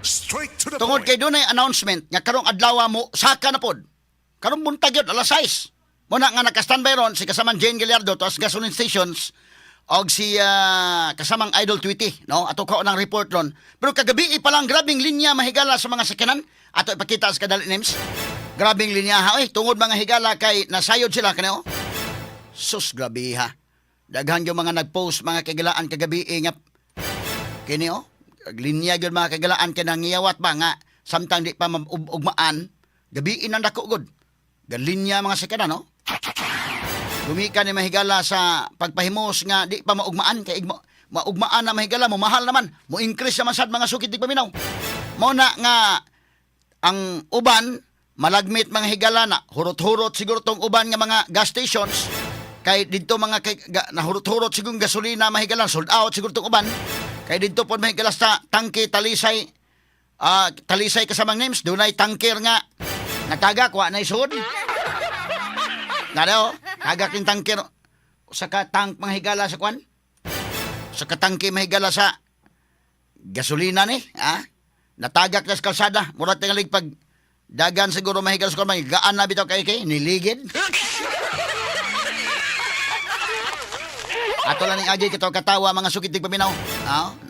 Straight to the Tungod point. kay dunay announcement nga karong adlaw mo saka na pod. Karong buntag yun, alas 6. Muna nga naka-standby ron si kasamang Jane Gallardo to as gasoline stations og si kasamang Idol Tweety, no? Ato ko ng report ron. Pero kagabi pa lang grabing linya mahigala sa mga sakyanan. Ato ipakita sa kadali names. Grabing linya ha, tungod mga higala kay nasayod sila kaneo. Sus, grabe ha. Daghan yung mga nag-post mga kagalaan kagabi nga kini linya gyud mga kagalaan kay nangiyawat ba nga samtang di pa ugmaan gabi inang dako gud. Galinya mga sakyanan no. Gumika ni mahigala sa pagpahimos nga di pa maugmaan kay maugmaan na mahigala mo mahal naman mo increase naman sad mga sukit paminaw. Mo na nga ang uban malagmit mga higala na hurot-hurot siguro tong uban nga mga gas stations kay didto mga nahurot-hurot siguro gasolina mahigala sold out siguro tong uban kay didto pod mahigala sa tangke talisay talisay kasamang names dunay tanker nga natagak wa na isod ngano tagak ning tanker sa ka tank mga higala sa kwan sa katangke mahigala sa gasolina ni natagak na sa kalsada murag tingalig pag dagan siguro mahigala sa kwan gaan na bitaw kay niligid. Ato lang ning agi kitaw katawa mga sukitig paminaw.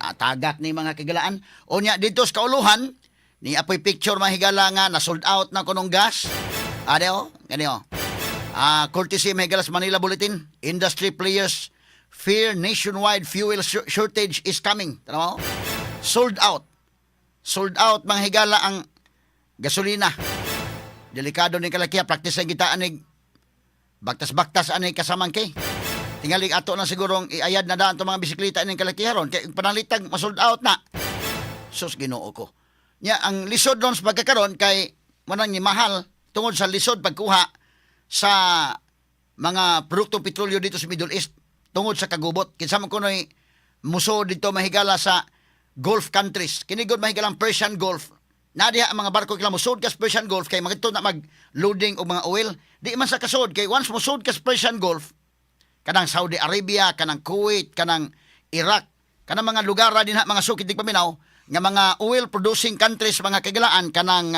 Natagak ni mga kigalaan. O nya dito sa kauluhan ni apoy picture mga higala nga na sold out na kunong gas. Gani courtesy mga higala sa Manila Bulletin. Industry players fear nationwide fuel shortage is coming. Tama mo? Sold out. Sold out mga higala ang gasolina. Delikado ni kalakiya practice ang kita anig baktas-baktas anay kasamang kay. Tingalig ato na sigurong iayad na daan itong mga bisikleta ng kalakiharon. Kaya panalitag, masold out na. Sus, ginoo ko. Nya, ang lisod doon sa pagkakaroon kay manang ni mahal tungod sa lisod pagkuha sa mga produktong petrolyo dito sa Middle East tungod sa kagubot. Kinsa ko no'y muso dito mahigala sa Gulf countries. Kinigod mahigalang Persian Gulf. Nadiha ang mga barko kila musod kas Persian Gulf kay magito na mag-loading o mga oil. Di man sa kasod kay once musod kas Persian Gulf, kanang Saudi Arabia, kanang Kuwait, kanang Iraq, kanang mga lugar din mga sukit di paminaw, nga mga oil producing countries, mga kagalaan, kanang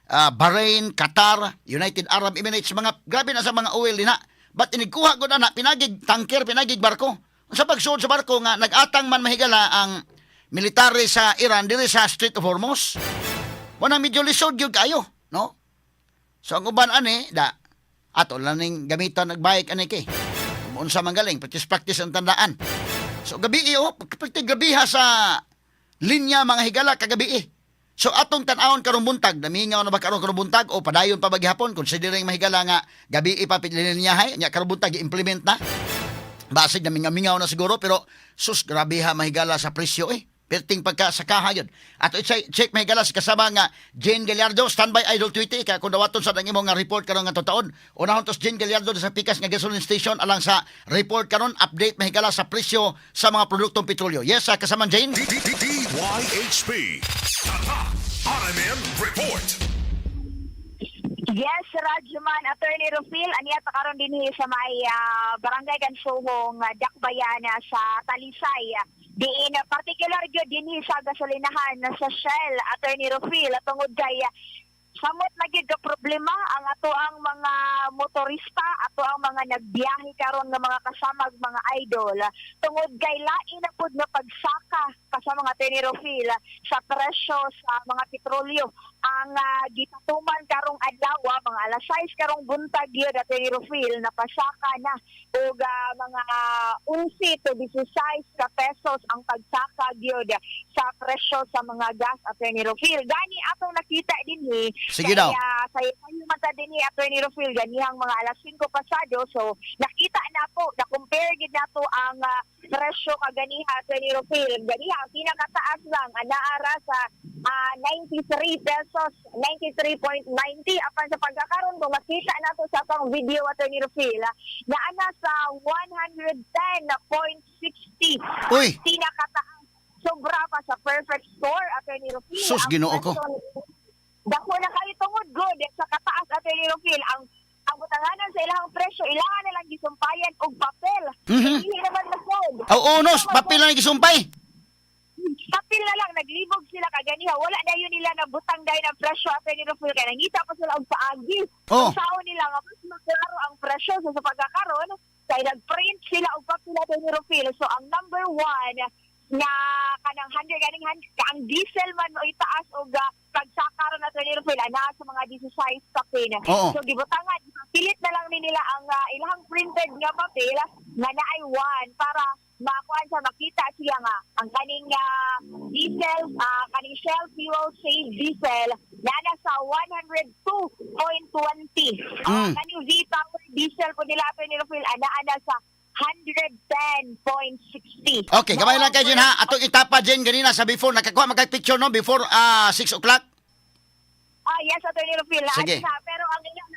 Bahrain, Qatar, United Arab Emirates, mga grabe na sa mga oil din ha. But inigkuha ko na pinagig tanker, pinagig barko. Sa pagsuod sa barko nga, nag-atang man mahigala ang military sa Iran, diri sa Strait of Hormuz. Muna medyo lisod yun kayo, no? So ang uban ani, ato lang ning gamitan nagbike ani kay. Unsa man galing practice ang tandaan. So gabi gabi ha sa linya mga higala kagabi. So atong tan-awon karong buntag, namingaw na ba karong buntag o padayon pa baghapon considering mahigala nga gabi pa linya nya karong buntag i-implement na. Basig na mingaw na siguro pero sus grabe ha mahigala sa presyo Perting pagka sa kahayod. Ato check mahigala sa kasama nga Jane Gallardo, standby Idol Tweety. Kaya kung dawaton sa nang imong nga report karon nga taon. Unahon tos Jane Gallardo sa pikas nga gasoline station alang sa report karon update mahigala sa presyo sa mga produktong petrolyo. Yes, kasama Jane. DYHP RMM Report. Yes, Radyoman, Attorney Rufil, aniya ta karon dinhi sa may barangay Gansuhong, Dakbayan sa Talisay. Diin particular gyud dinhi sa gasolinahan sa Shell, Attorney Rufil, tungod kay samot na gyud ka problema ang ato ang mga motorista, ato ang mga nagbiyahe karon nga mga kasamag mga idol. Tungod kay lain na pud nga pagsaka kasama mga Attorney Rufil sa presyo sa mga petrolyo ang gitatuman karong adlaw mga alas 6 karong buntag gyud Attorney Rufil napasaka na og mga 11 to 16 ka pesos ang pagsaka gyud sa presyo sa mga gas Attorney Rufil. Gani atong nakita dinhi sige daw. Sa mata dinhi Attorney Rufil ganihang mga alas 5 pasado so nakita na po na compare gid nato ang presyo kaganiha Attorney Rufil. Ganiha ang pinakataas lang anaara sa 93 pesos, 93.90 apan sa pagkakaroon kung makita nato sa atong video Attorney Rufil na ana sa 110.60. Uy, Pinakataas sobra pa sa perfect score Attorney Rufil. sus ginoo ko. Dako na kayo tungod good sa kataas Attorney Rufil ang butanganan sa ilang presyo ilangan na lang gisumpayan og papel. Hindi naman masod. Unos, papel na gisumpay. Papel sila lang, naglibog sila kaganiha. Wala na yun nila na butang dahil ng presyo at ni Rufil. Kaya nangita pa sila og paagi. Oh. Ang sao nila nga, mas maklaro ang presyo. So sa pagkakaroon, kaya nag-print sila og papila ni Rufil. So ang number 1 na kanang 100 ganing ang diesel man o itaas og pagsakaron na ni Rufil ana sa mga 16 papel. Oo. So gibutangan, pilit na lang ni nila ang ilang printed nga papel nga naay 1 para makuan sa makita siya nga ang kaning diesel, kaning Shell Fuel Save Diesel na nasa 102.20. Kaning V-Power Diesel po nila ni Rufil ana sa 110.60. Okay, gamay lang kayo dyan ha. Atong itapa dyan ganina sa before. Nakakuha magka-picture no? Before 6 o'clock. Yes, Atty. Rufil. Sige. Pero ang ilang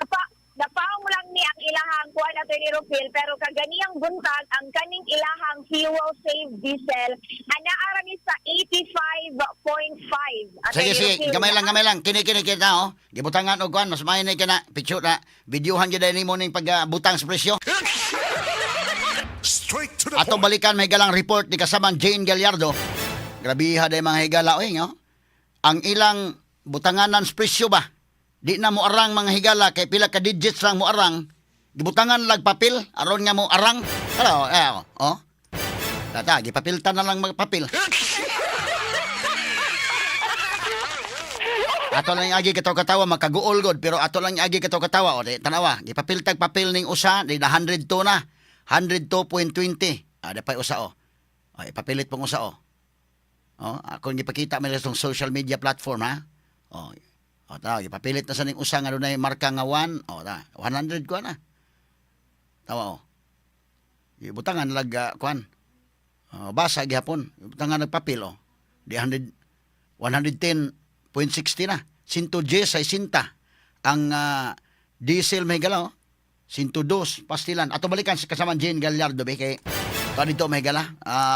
napaong lang ni ang ilahang kuha na Atty. Rufil, pero kaganiyang buntag ang kaning ilahang fuel save diesel anaara ni sa 85.5. Sige. Gamay lang. Kini kita oh. Gibutangan og kuan mas mahinay ka na. Picture na. Videohan dyan ni mo ning pagbutang sa presyo. Straight to the Atong point. balikan may galang report ni kasamang Jane Gallardo. Grabiha day mga higala oy no. Ang ilang butanganan sa presyo ba? Di na mo arang mga higala kay pila ka digits lang mo arang. Gibutangan lag papel aron nga mo arang. Hello, oh. Tata, gipapiltan na lang magpapil. Ato lang yung agi katawa makaguol god pero ato lang yung agi katawa o di tanawa gipapiltag papel ning usa di na 102 na 102.20 dapay usa o ipapilit pong usa o ako gipakita man sa social media platform ha tanawa gipapilit na sa ning usa nga dunay marka nga 1 100 ko na tawa ibutangan lag kuan basa gihapon ibutangan nagpapil di 110.60 na. 110 sa isinta. Ang diesel may gala, 102 pastilan. Ato balikan sa kasamang Jane Gallardo, kay dito may gala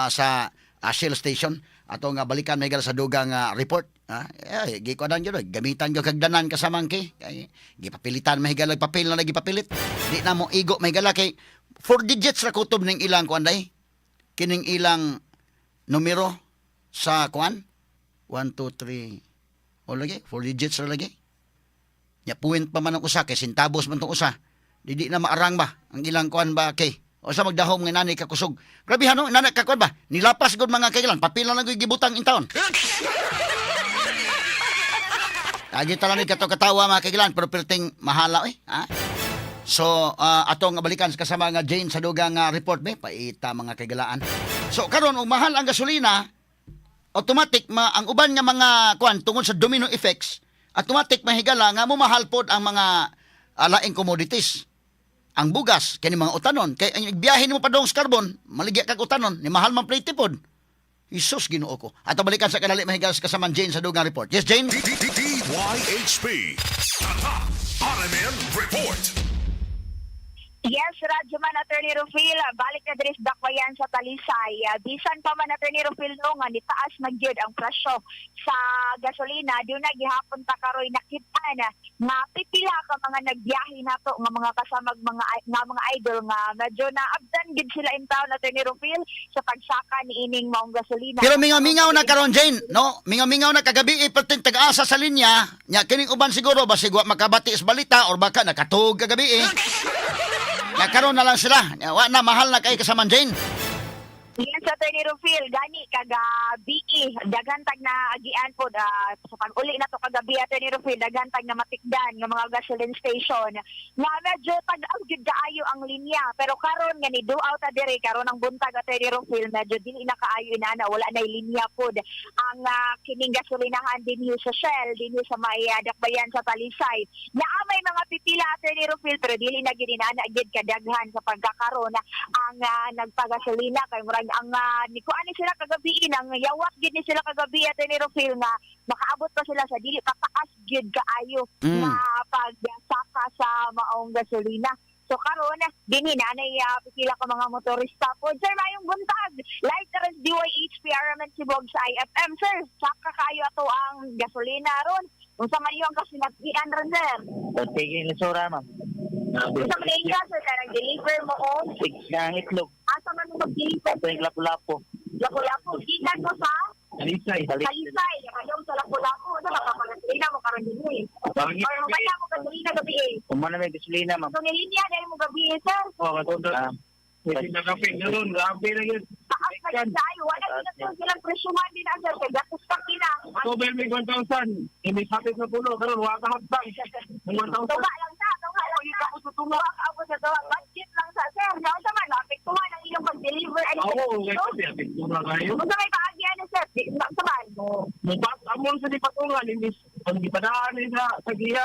sa Shell Station. Ato nga balikan may gala sa dugang report. Gikuanan yun, gamitan yung kagdanan kasamang kay. Gipapilitan may gala, papel na nagipapilit. Di na mo igo may gala kay 4 digits ra kutob ning ilang kuan day. Kining ilang numero sa kuan. 1, 2, 3... O lagi, 4 digits na lagi. Ya point pa man ang usa kay sintabos man tong usa. Didi na maarang ba ang ilang kuan ba kay. O sa magdahom nga nanay kakusog. Grabe hano nanay ka kuan ba? Nilapas gud mga kailan papila lang gyud gibutang in taon. Agi ta lang ni katawa mga kailan pero perting mahala ha. So atong balikan sa kasama nga Jane sa dugang report be paita mga kagalaan. So karon og mahal ang gasolina automatic ang uban nga mga kuan tungod sa domino effects, automatic mahigala nga mamahal pod ang mga laing commodities. Ang bugas kani mga utanon kay ang biyahe nimo padong sa carbon, maligya kag utanon ni mahal man plate pod. Isus Ginoo ko. Ato balikan sa kanali mahigala sa kasamang Jane sa dugang report. Yes, Jane. DYHP. RMN Report. Yes, Radyo man, Atty. Rufil, balik na diri sa dakbayan sa Talisay. Bisan pa man, Atty. Rufil, no, nga nitaas magyud ang presyo sa gasolina. Doon na gihapon ta karoy nakita na pipila ka mga nagbiyahe nato nga mga kasamag mga idol nga medyo na abdan gid sila in town, Atty. Rufil, sa pagsaka ni ining maong gasolina. Pero mingaw-mingaw na karon Jane, no? Mingaw-mingaw na kagabi iperting tag-asa sa linya. Nya kining uban siguro basig wa makabati sa balita or baka nakatuog kagabi Nakaroon na lang sila. Wa na mahal na kay kasamang Jane. Yes, Atty. Rufil, gani kagabi dagantag na agian po sa pag-uli na to kagabi, Atty. Rufil, dagantag na matikdan ng mga gasoline station nga medyo tag-aw gyud kaayo ang linya pero karon nga ni do out adire karon ang buntag, Atty. Rufil, medyo dili na kaayo na wala na linya pod ang kining gasolinahan dinhi sa Shell dinhi sa may dakbayan sa Talisay na may mga pipila, Atty. Rufil, pero dili na gid inana gid kadaghan sa pagkakaroon ang nagpagasolina kay ang ni kuani sila kagabi nang yawat gid ni sila kagabi, Atty. Rufil, nga makaabot pa sila sa dili pataas gid kaayo na pagsaka sa maong gasolina. So karon dinhi na pipila ka mga motorista po. Sir, mayong buntag. Light res DYHP Aramen Sibog sa IFM, sir. Saka kayo ato ang gasolina ron. Unsa man yung kasinatian ron, sir? Tigil ni Sura, ma'am. Unsa man iya, sir, nag-deliver mo o? 6 ng itlog. Asa man mo mag-deliver? Ito yung lapu-lapu. Lapu-lapu. Gikan mo sa? Talisay. Talisay, kadong sa Lapu-Lapu, na makapagasolina mo karon din eh. Or magkaya mo gasolina gabi eh. Kung man may gasolina, ma'am. So nilinya dahil mo gabi eh, sir. Oo, matundot. Hindi na kape, gano'n. Grabe na yun. Taas na yun tayo. Wala din na silang presyuhan din na sir. Kaya gatos pa kina. October may 1,000. Hindi sapit sa puno. Karoon, waka hatbang. May 1,000. Tunga lang sa. Tunga lang sa. Tunga ako sa tunga. Budget lang sa sir. Kaya sa man, apektuhan ang inyong pag-deliver. Oo, kasi apektura kayo. Kung sa may paagyan na sir, sa man. Mubat, amon sa di patungan. Hindi, pag di padaan sa giya.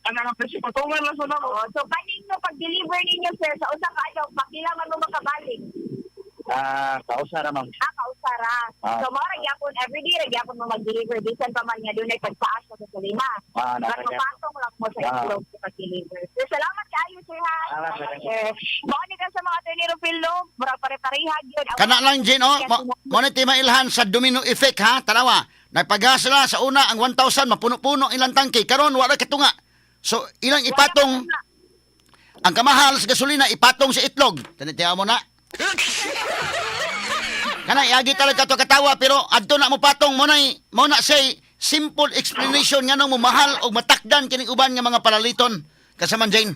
Ano ang presyo patungan lang sa nako. So, kaning no pag-deliver ninyo sir, sa usang kayo, pakilaman mo makabalik. Kausara, ma'am. Kausara. So, mga ragyapon, everyday ragyapon mo mag-deliver. Bisan pa man nga doon ay pagpaas sa gasolina. Pero mapatong lang mo sa itlog sa pag-deliver. So, salamat kayo, sir, ha? Mauni ka sa mga Atenero Pildo. Mura pare-parehag yun. Kana lang, Jin, mo na mailhan sa domino effect, ha? Tanawa, nagpagas na sa una ang 1,000, mapuno-puno ilang tangke. Karon wala katunga. So, ilang ipatong, ang kamahal sa gasolina, ipatong sa itlog. Tanitiya mo na. Kana, iagi talaga ito katawa, pero adto na mo patong, mo na say simple explanation nga nang mo mahal o matakdan kining uban nga mga palaliton. Kasaman, Jane.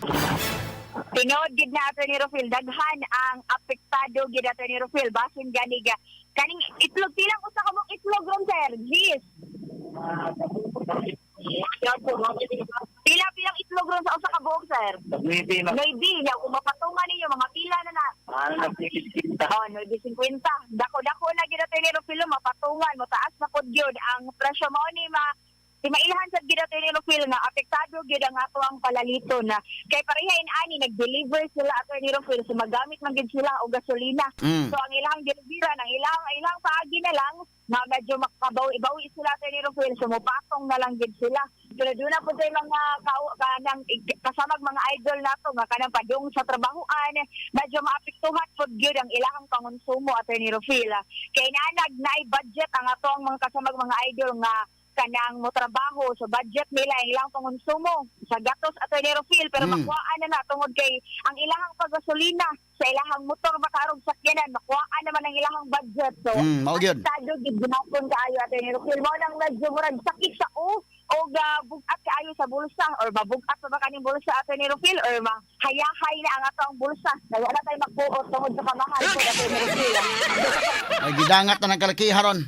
Tinood gid na ato ni Rofil, daghan ang apektado gid ato ni Rofil. Basin gani ga. Kaning itlog, pilang usa ka mong itlog ron, sir? Gis. Pila-pilang itlog ron sa usa ka buok, sir? Maybe, ma'am. Maybe, ya, kung mapatungan ninyo, mga pila na na. Oh, 9.50. Dako-dako na gid ato ni Rofil, mapatungan, mataas na pod gyud ang presyo mo ni mailhan sa gid ato ni Rofil nga apektado gid ang ato ang palalito na kay parehain ani nag-deliver sila ato ni Rofil so magamit man gid sila og gasolina. So ang ilang deliveran ang ilang paagi na lang na medyo makabawi-bawi sila ato ni Rofil so mopatong na lang gid sila. Pero doon na po tayo mga kanang kasamag mga idol nato nga kanang padung sa trabahoan medyo maapektuhan pod gyud ang ilang pangonsumo ato ni Rofil. Kay naanag naay budget ang ato ang mga kasamag mga idol nga kanang mo trabaho so budget nila ang ilang pangonsumo sa gatos ato ni Rofil pero makuhaan na tungod kay ang ilahang paggasolina sa ilahang motor makarog sakyanan makuhaan naman ang ilahang budget so mao gyud tado gid ginapon kaayo ato ni Rofil mo nang medyo murag sakit sa o bugat kaayo sa bulsa or mabugat pa ba kaning bulsa ato ni Rofil or mahayahay na ang atong bulsa na wala tay magbuot tungod sa kamahal ko ato ni Rofil. Ay gidangat na ng kalakiharon.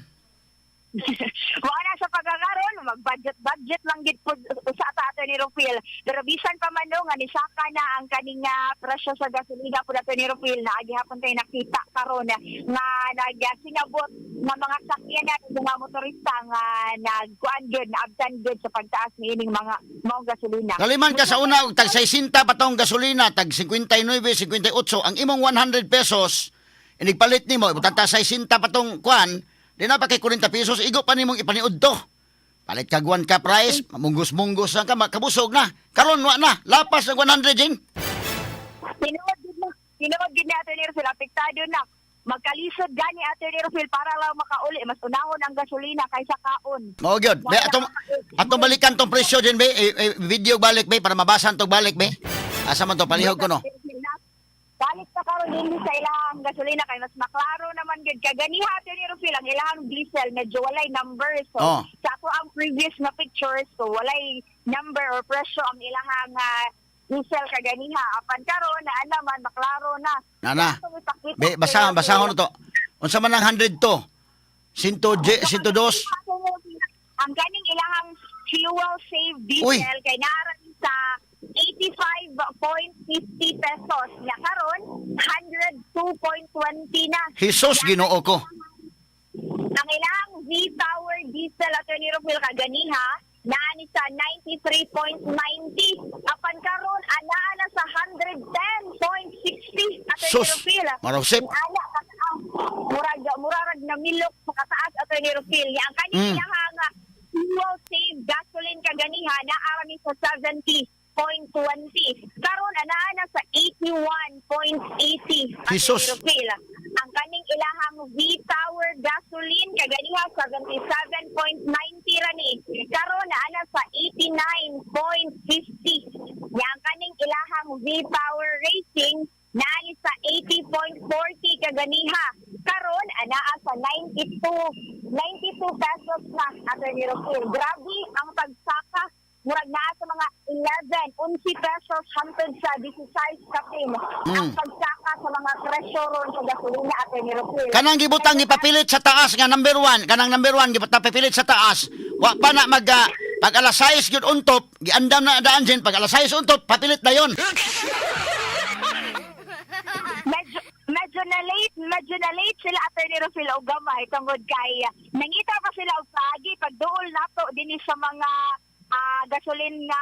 Wala sa pagkakaroon, mag-budget lang gid po sa ato ni Rofil. Pero bisan pa man nga nisaka na ang kaning presyo sa gasolina po ato ni Rofil na agihapon tayo nakita karon nga nagsinabot nga mga sakyanan mga motorista nga nagkuan gyud na abtan gyud sa pagtaas niining mga gasolina. Kaliman ka sa una og tag 60 patong gasolina, tag 59, 58 ang imong 100 pesos inigpalit nimo ibutang ta 60 patong kuan. Di na pa kay 40 pesos, igo pa nimong ipaniud to. Palit kagwan ka price, munggos-munggos lang ka, makabusog na. Karon wa na, lapas ng 100, Jing. Tinuod gid na ato ni Rofil, apektado na. Magkalisod gani ato ni Rofil para lang makauli. Mas unahon ang gasolina kaysa kaon. Mao gyud. Be atong balikan tong presyo din be, video balik be para mabasan tong balik be. Asa man to palihog ko no. Balik sa karon din sa ilang gasolina kay mas maklaro naman gid kaganiha ato ni Rofil ang ilang diesel medyo walay number so sa ato ang previous na pictures so walay number or presyo ang ilang diesel kaganiha apan karon na naman maklaro na. Nana. Be basahon to. Unsa man ang 100 to? 102. Ang kaning ilang fuel save diesel kay naara sa 85.50 pesos. Ya karon 102.20 na. Jesus Ginoo ko. Ang ilang V-Power diesel ato ni Rofil kaganiha naani sa 93.90. Apan karon anaa na sa 110.60 ato ni Rofil. Marosip. Murag na milok sa kataas ato ni Rofil. Ang kaning ilang fuel save gasoline kaganiha naara ni sa 70.20. Karon anaa na sa 81.80 Jesus. ang kaning ilahang V-Power gasoline kaganiha 77.90 rani karon ana sa 89.50 yang kaning ilahang V-Power Racing naani sa 80.40 kaganiha karon anaa sa 92.90 Attorney Rufil. Grabe ang pagsaka. Murag na sa mga 11 pesos hangtod sa 16 kapin. Ang pagsaka sa mga presyo ron sa gasolina, Attorney Rufil. Kanang gibutang gipapilit sa taas nga number 1, kanang number 1 gibutang papilit sa taas. Wa pa na mag pag alas 6 gyud untop, giandam na daan din pag alas 6 untop, papilit na yon. Medyo na late sila, Attorney Rufil, o gamay tungod kay nangita pa sila og paagi pag duol nato dinhi sa mga gasolin nga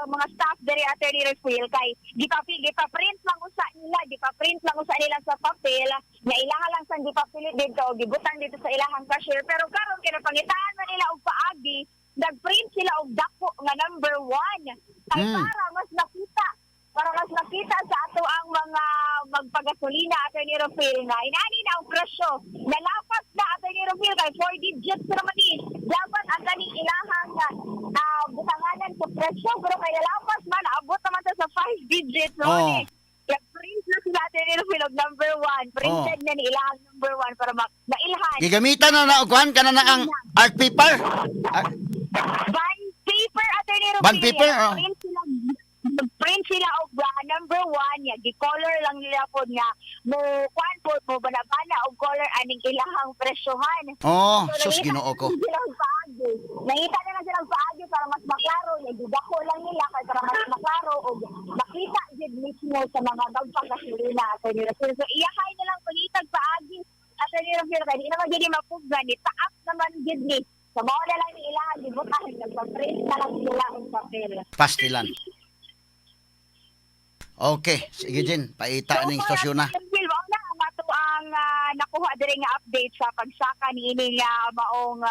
mga staff diri, Attorney Rufil, kay gipa-print lang usa nila sa papel nga ilaha lang sang gipapilit dito o gibutang dito sa ilahang cashier, pero karon kinapangitaan man nila og paagi, nagprint sila og dako nga number 1 kay para mas nakita sa ato ang mga magpagasolina, Attorney Rufil, nga inani na ang presyo. Nalapas na, Attorney Rufil, kay 4 digits naman din. Dapat ang ganing ilahang butanganan sa presyo, pero kay nalapas man, abot naman sa 5 digits. No? Oh. Kaya print na sila, Attorney Rufil, og number 1. Printed na ni ilahang number 1 para mailhan. Gigamitan na ogkuhan kana na ang art paper. Bond paper, Attorney Rufil. Bond paper, oh. Print sila og number 1 ya, gi-color lang nila pod nga mo kwan pod mo banabana og color aning ilahang presyohan. Oh, So, sus Ginoo ko. Nangita na lang silang paagi para mas maklaro, nagdudako lang nila kay para mas maklaro og makita jud mismo sa mga magpagasolina, Attorney Rufil. So iyahay na lang pangitag paagi, Attorney Rufil, kay di naman gid mapuggan ni taas naman gid ni. So mao na lang ni ilahan gibutang nagpa-print na lang sila og papel. Pastilan. Okay, sige Jen, paita ning stasyon na. Wala na ang ato ang nakuha diri nga update sa pagsaka ni ini nga maong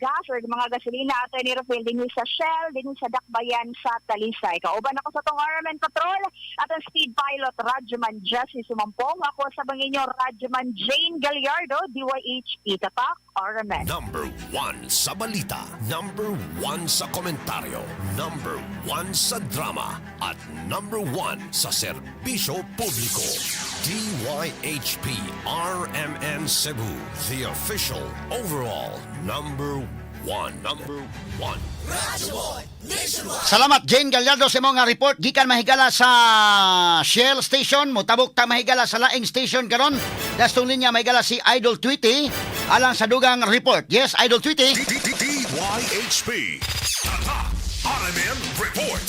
gas or mga gasolina, Attorney Rufil, din sa Shell, din sa Dakbayan sa Talisay. Kauban ako sa tong Armen Patrol at ang speed pilot Radyoman Jesse Sumampong. Ako sa banginyo Radyoman Jane Gallardo, DYHP Tatak, Armen. Number 1 sa balita, number 1 sa komentaryo, number 1 sa drama, at number 1 sa serbisyo publiko. DYHP RMN Cebu, the official overall number 1. Number 1. Salamat Jane Gallardo sa mga report gikan mahigala sa Shell station, motabok ta mahigala sa laing station karon. Dastong linya mahigala si Idol Tweety alang sa dugang report. Yes, Idol Tweety. DYHP RMN Report.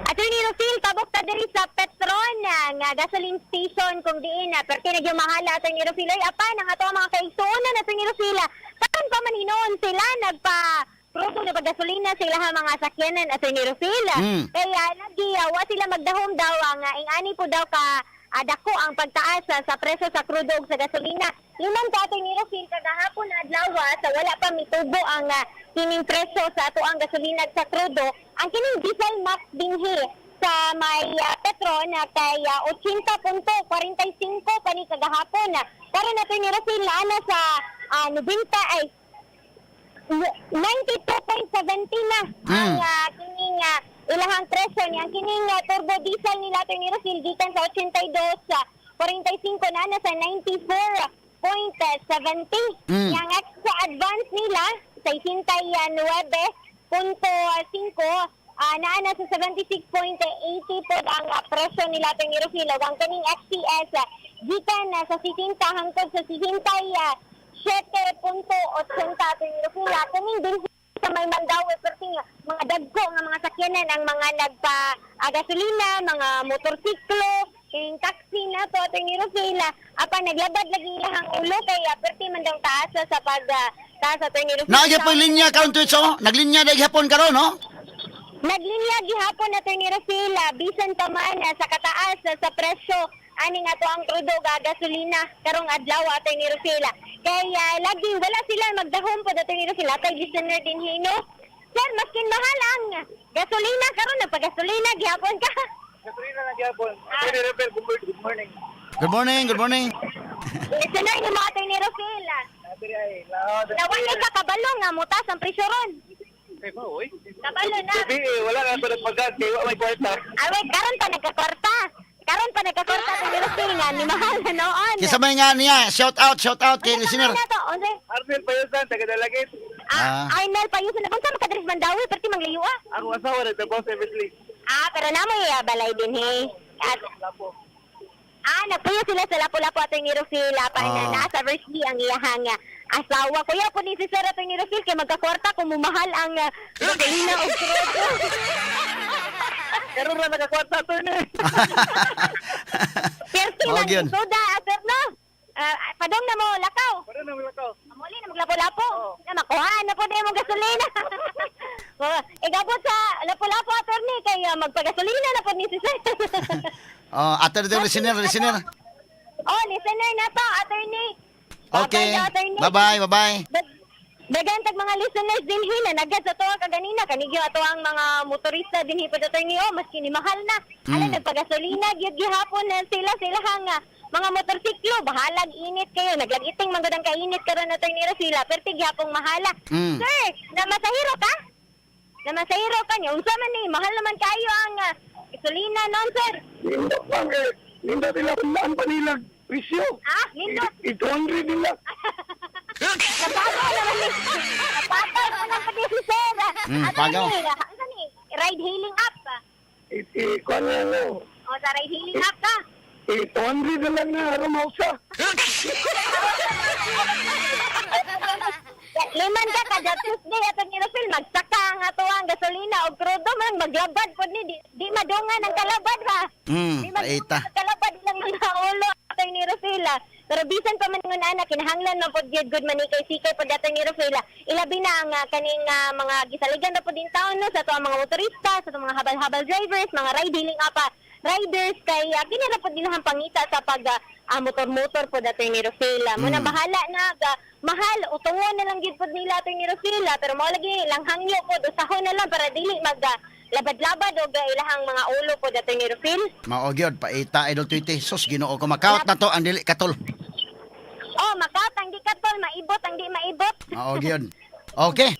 Attorney Rufil, tabok ta diri sa Petron nga gasoline station kung diin na perti na mahala, Attorney Rufil. Ay apa nang ato mga kaigsuonan, Attorney Rufil. Karon pa man hinoon sila nagpa-proto na paggasolina sa ilang mga sakyanan, Attorney Rufil. Kaya nagiyawa sila magdahom daw ang ingani po daw ka dako ang pagtaas sa presyo sa crudo ug sa gasolina. Lumang ka, Attorney Rufil, kagahapon adlaw sa wala pa mitubo ang kining presyo sa ato ang gasolina sa crudo. Ang kining diesel max dinhi sa may Petron kay 80.45 pa ni kagahapon. Karon na Attorney Rufil ana sa 92.70 na ang kining ilahang presyo niya. Ang kining turbo diesel nila Attorney Rufil gikan sa 82.45 na sa 94.70. Yang extra advance nila sa 69.5 naana sa 76.80 po ang presyo nila Attorney Rufil. Ang kaning XCS gikan sa 60 hangtod sa 67.80 Attorney Rufil. Kaning din sa may Mandaue perting mga dagko nga mga sakyanan ang mga gasolina, mga motorsiklo, yung taxi na to Attorney Rufil. Apa naglabad lagi ilang ulo kay perti man daw taas sa taas Attorney Rufil. Naagya po linya karon tweets oh. Naglinya dai gihapon karon no. Naglinya gihapon Attorney Rufil bisan pa man sa kataas sa presyo ani nga to ang crudo gasolina karong adlaw Attorney Rufil. Kaya lagi wala sila magdahom po Attorney Rufil. Atay listener din hino. Sir, maskin mahal ang gasolina karon na pagasolina gihapon ka. Gasolina na gyapon. Attorney Rufil, good morning. Good morning, good morning. Listener ni mga Attorney Rufil. Diri ay laod. Nawala ka kabalo nga mutas ang presyo ron. Kay mo oy. Kabalo na. Wala na pa nagpagad kay wa may kwarta. Away karon pa nagkakwarta. Karon pa nagkakwarta Attorney Rufil nga ni mahal na noon. Kisa may nga niya, shout out kay listener. Na to, onse. Arnel Payosan taga Dalagit. Arnel Payuson na kung makadres Mandawi perti manglayo ah. Ako asawa na boss Everly. Pero namoy balay din at napuyo sila sa Lapu-Lapu at ni Rufil na nasa Versi ang iyahang asawa. Kuya po ni si Sir at ni Rufil kay magkakwarta kung mumahal ang gasolina o krudo. Pero ra nakakwarta to ni. Perti Oh, ng yun. soda at no? Padong na mo lakaw. Pero na wala ko. Muli na maglapo-lapo. Na makuhaan na po na yung gasolina. Igabot sa Lapu-Lapu attorney kay magpagasolina na po ni si Sir. Ato dito, listener. Listener na to, attorney. Okay. Attorney. Bye-bye. Dagantag mga listeners din hina nagad sa tuwa kaganina kanigyo ato ang mga motorista din hipod attorney maski ni mahal na. Ala nagpagasolina gyud gihapon na sila hang mga motorsiklo bahalag init kayo naglagiting manggod ang kainit karon attorney sila perti gihapong mahala. Sir, namasahiro ka? Namasahiro ka niya. Unsa man ni mahal naman kayo ang gasolina non sir? Linda nila kung pa nila presyo. Lindot. 200 nila. Napagaw naman ni. Napagaw naman pa si Sir. Pagaw. Ano ni? Ride hailing app ka? Kuan na no. O sa ride hailing app ka? 200 na lang na rumausa. Liman ka kada Tuesday ato ni Rufil magsaka ang ato ang gasolina o krudo man maglabad pod ni di madungan ang kalabad ba? Di Paita. madungan ang kalabad lang mga ulo ato ni Rufil. Pero bisan pa man ngun anak kinahanglan man pod gyud good man kay sikay pod ato ni Rufil. Ilabi na ang kaning mga gisaligan na pod din taon no sa ato mga motorista, sa ato mga habal-habal drivers, mga ride hailing app riders kay kinara pod nilang pangita sa pag motor-motor pod ato ni Rufil. Muna bahala na mahal utungon na lang gid pod nila ato ni Rufil pero mao lagi lang hangyo pod usahon na lang para dili mag labad-labad o ilahang mga ulo pod ato ni Rufil. Mao gyud paita idol tweety. Sus Ginoo ko makaut na to ang dili katol. Makaut ang di katol maibot ang di maibot. Mao gyud. Okay.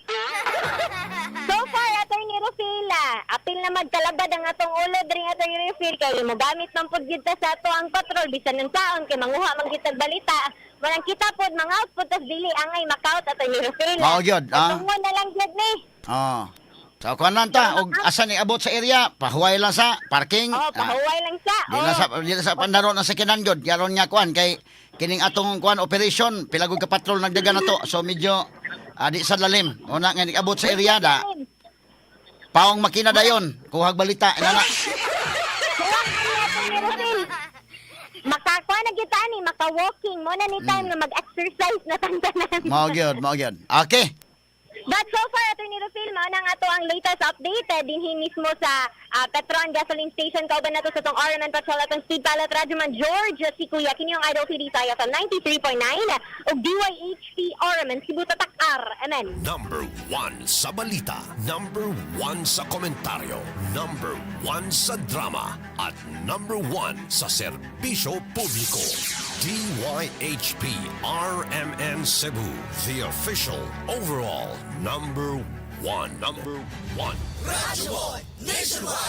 So far ato ni Rufil apil na magkalabad ang atong ulo diri ato ni Rufil kay mo gamit man pod gid ta sa ato ang patrol bisan ng taon kay manguha man gid balita. Walang kita pod mga output tas dili angay makaut ato ni Rufil. Mao gyud. Tungon na lang gid ni. So kuan lang ta og asa ni abot sa area, pahuway lang sa parking. Pahuway lang siya. Di na sa pandaro na sa kinanggod. Yaron nga kuan kay kining atong kuan operation pilagod ka patrol nagdaga na to. So medyo di sa lalim. Una nga abot sa area da. Paong makina dayon, kuhag balita inana. Makakuha na kita ni, maka-walking mo na ni time na mag-exercise na tantanan. Mao gyud. Okay. But so far, Atty. Rufil, mao nang ato ang latest update dinhi mismo sa Petron Gasoline Station. Kauban na to sa tong RMN Patrol atong Speed Pilot Radyoman George si Kuya. Kini yung Idol PD tayo sa 93.9 ug DYHP RMN Sibuta Takar. Amen. Number 1 sa balita, number 1 sa komentaryo, number 1 sa drama, at number 1 sa serbisyo publiko. DYHP RMN Cebu, the official overall number 1. Radyo Boy Nationwide.